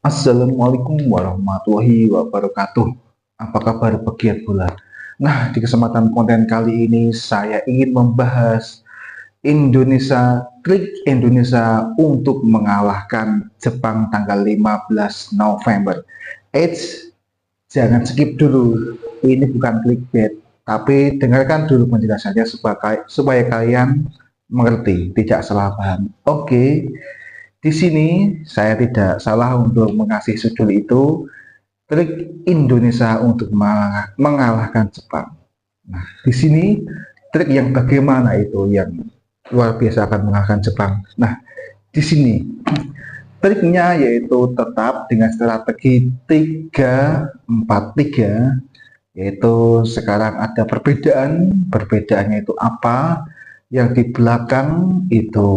Assalamualaikum warahmatullahi wabarakatuh. Apa kabar pegiat bola? Nah, di kesempatan konten kali ini saya ingin membahas trik Indonesia untuk mengalahkan Jepang tanggal 15 November. Eits, jangan skip dulu. Ini bukan clickbait, tapi dengarkan dulu penjelasannya supaya kalian mengerti, tidak salah paham. Oke, di sini saya tidak salah untuk mengasih judul itu trik Indonesia untuk mengalahkan Jepang. Nah, di sini trik yang bagaimana itu yang luar biasa akan mengalahkan Jepang. Nah, di sini triknya yaitu tetap dengan strategi 3-4-3, yaitu sekarang ada perbedaannya itu apa? Yang di belakang itu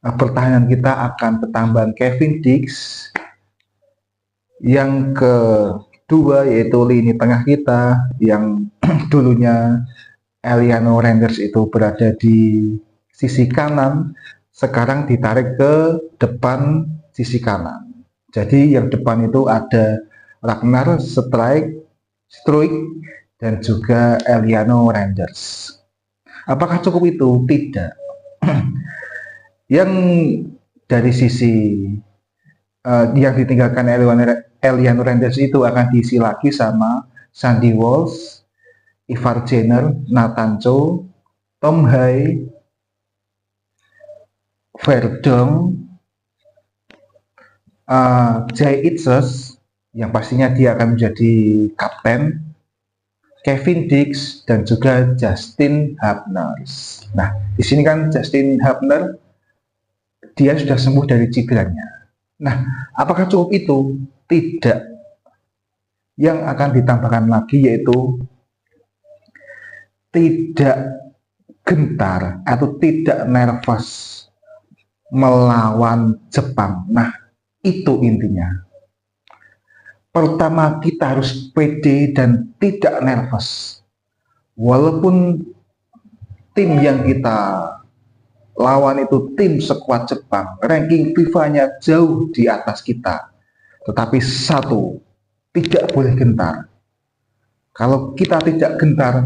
pertahanan kita akan ketambahan Kevin Dix. Yang kedua yaitu lini tengah kita yang dulunya Eliano Renders itu berada di sisi kanan, sekarang ditarik ke depan sisi kanan. Jadi yang depan itu ada Ragnar Struijk dan juga Eliano Renders. Apakah cukup itu? Tidak. Yang dari sisi yang ditinggalkan Eliano Renders itu akan diisi lagi sama Sandy Walsh, Ivar Jenner, Nathan Cho, Tom Hai, Verdong, Jay Itzes, yang pastinya dia akan menjadi kapten, Kevin Dix, dan juga Justin Hubner. Nah, di sini kan Justin Hubner dia sudah sembuh dari cederanya. Nah, apakah cukup itu? Tidak. Yang akan ditambahkan lagi yaitu tidak gentar atau tidak nervous melawan Jepang. Nah, itu intinya. Pertama, kita harus pede dan tidak nervous. Walaupun tim yang kita lawan itu tim sekuat Jepang, ranking FIFA-nya jauh di atas kita. Tetapi satu, tidak boleh gentar. Kalau kita tidak gentar,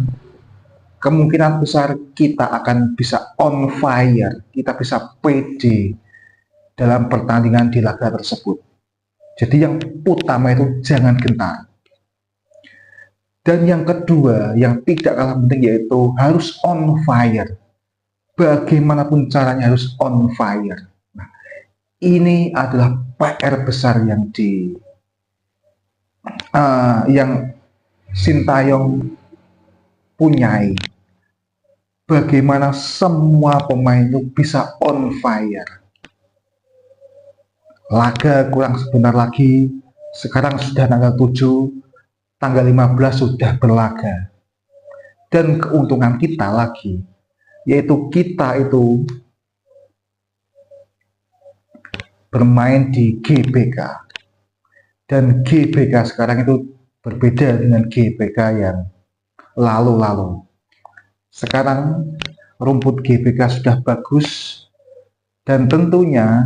kemungkinan besar kita akan bisa on fire, kita bisa pede dalam pertandingan di laga tersebut. Jadi yang utama itu jangan gentar. Dan yang kedua, yang tidak kalah penting yaitu harus on fire. Bagaimanapun caranya harus on fire. Nah, ini adalah PR besar yang Sintayong punyai. Bagaimana semua pemain itu bisa on fire. Laga kurang sebentar lagi, sekarang sudah tanggal 7, tanggal 15 sudah berlaga. Dan keuntungan kita lagi, yaitu kita itu bermain di GBK. Dan GBK sekarang itu berbeda dengan GBK yang lalu-lalu. Sekarang rumput GBK sudah bagus dan tentunya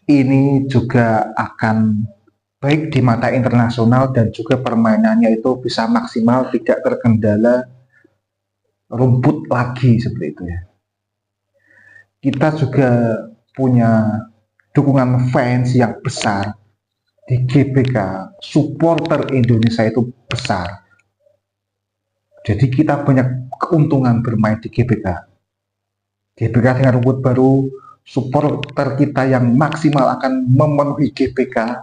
ini juga akan baik di mata internasional dan juga permainannya itu bisa maksimal, tidak terkendala rumput lagi seperti itu ya. Kita juga punya dukungan fans yang besar di GBK, supporter Indonesia itu besar. Jadi kita banyak keuntungan bermain di GBK. GBK dengan rumput baru, supporter kita yang maksimal akan memenuhi GBK,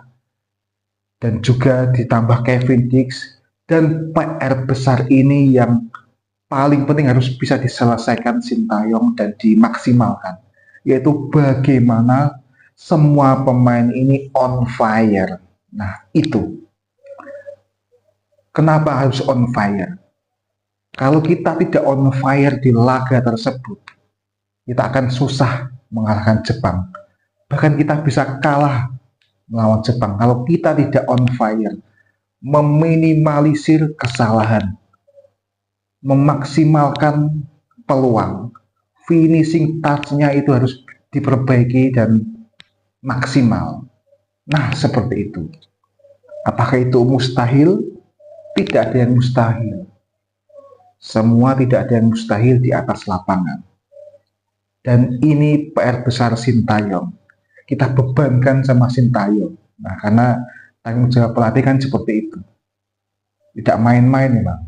dan juga ditambah Kevin Dix, dan PR besar ini yang paling penting harus bisa diselesaikan Sintayong dan dimaksimalkan, yaitu bagaimana semua pemain ini on fire. Nah, itu kenapa harus on fire. Kalau kita tidak on fire di laga tersebut, kita akan susah mengalahkan Jepang. Bahkan kita bisa kalah melawan Jepang kalau kita tidak on fire, meminimalisir kesalahan, memaksimalkan peluang, finishing touch-nya itu harus diperbaiki dan maksimal. Nah, seperti itu. Apakah itu mustahil? Tidak ada yang mustahil. Semua tidak ada yang mustahil di atas lapangan. Dan ini PR besar Sintayong. Kita bebankan sama Sintayong. Nah, karena tanggung jawab pelatih kan seperti itu. Tidak main-main memang.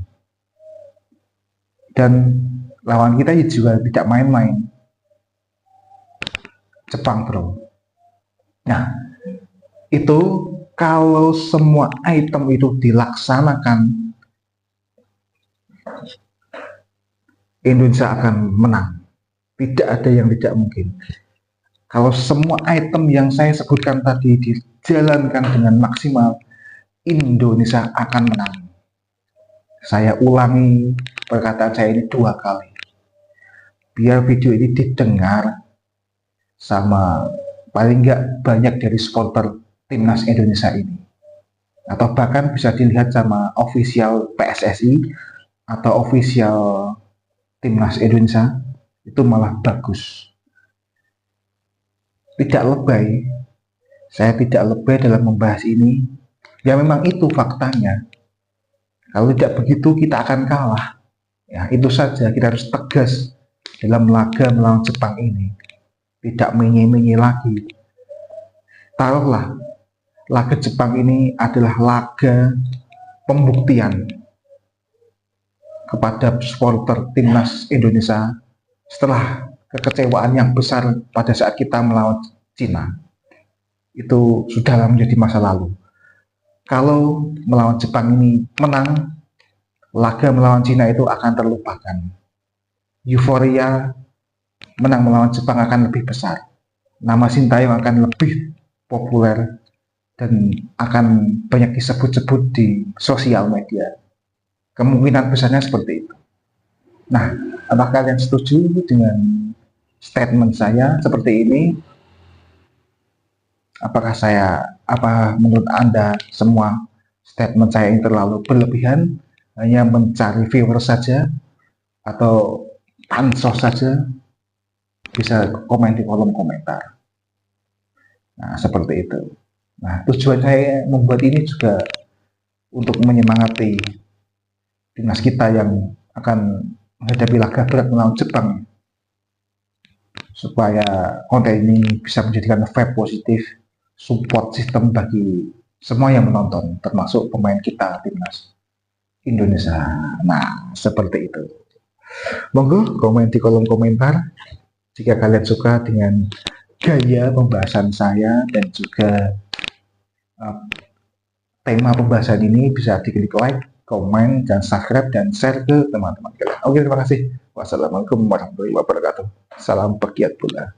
Dan lawan kita juga tidak main-main. Jepang, bro. Nah, itu kalau semua item itu dilaksanakan, Indonesia akan menang. Tidak ada yang tidak mungkin. Kalau semua item yang saya sebutkan tadi dijalankan dengan maksimal, Indonesia akan menang. Saya ulangi perkataan saya ini 2 kali. Biar video ini didengar sama paling nggak banyak dari supporter timnas Indonesia ini. Atau bahkan bisa dilihat sama official PSSI atau official timnas Indonesia, itu malah bagus. Tidak lebay, saya tidak lebay dalam membahas ini. Ya memang itu faktanya. Kalau tidak begitu kita akan kalah. Ya itu saja, kita harus tegas dalam laga melawan Jepang ini. Tidak menye-menye lagi. Taruhlah, laga Jepang ini adalah laga pembuktian kepada supporter timnas Indonesia setelah kekecewaan yang besar pada saat kita melawan Cina. Itu sudahlah menjadi masa lalu. Kalau melawan Jepang ini menang, laga melawan Cina itu akan terlupakan. Euforia menang melawan Jepang akan lebih besar. Nama Sintayong akan lebih populer dan akan banyak disebut-sebut di sosial media. Kemungkinan besarnya seperti itu. Nah, apakah kalian setuju dengan statement saya seperti ini? Apa menurut Anda semua statement saya ini terlalu berlebihan, hanya mencari viewer saja, atau pansos saja? Bisa komen di kolom komentar. Nah, seperti itu. Nah, tujuan saya membuat ini juga untuk menyemangati timnas kita yang akan menghadapi laga berat melawan Jepang, supaya konten ini bisa menjadikan vibe positif, support sistem bagi semua yang menonton, termasuk pemain kita timnas Indonesia. Nah, seperti itu. Monggo komen di kolom komentar jika kalian suka dengan gaya pembahasan saya dan juga tema pembahasan ini. Bisa diklik like, komen, dan subscribe, dan share ke teman-teman kalian. Oke, terima kasih. Wassalamualaikum warahmatullahi wabarakatuh. Salam pegiat bola.